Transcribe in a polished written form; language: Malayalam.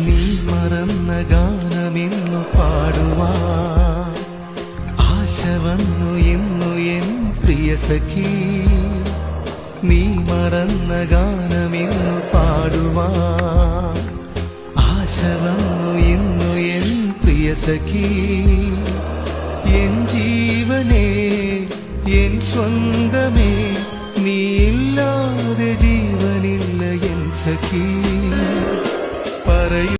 നീ മറന്ന ഗാനമിന്നു പാടുവാൻ ആശ വന്നു ഇന്നു എൻ പ്രിയ സഖി. നീ മറന്ന ഗാനമിന്നു പാടുവാൻ ആശ വന്നു ഇന്നു എൻ പ്രിയ സഖി. എൻ ജീവനേ എൻ സ്വന്തമേ നീയില്ലാതെ ജീവനില്ല എൻ സഖി. പറയൂ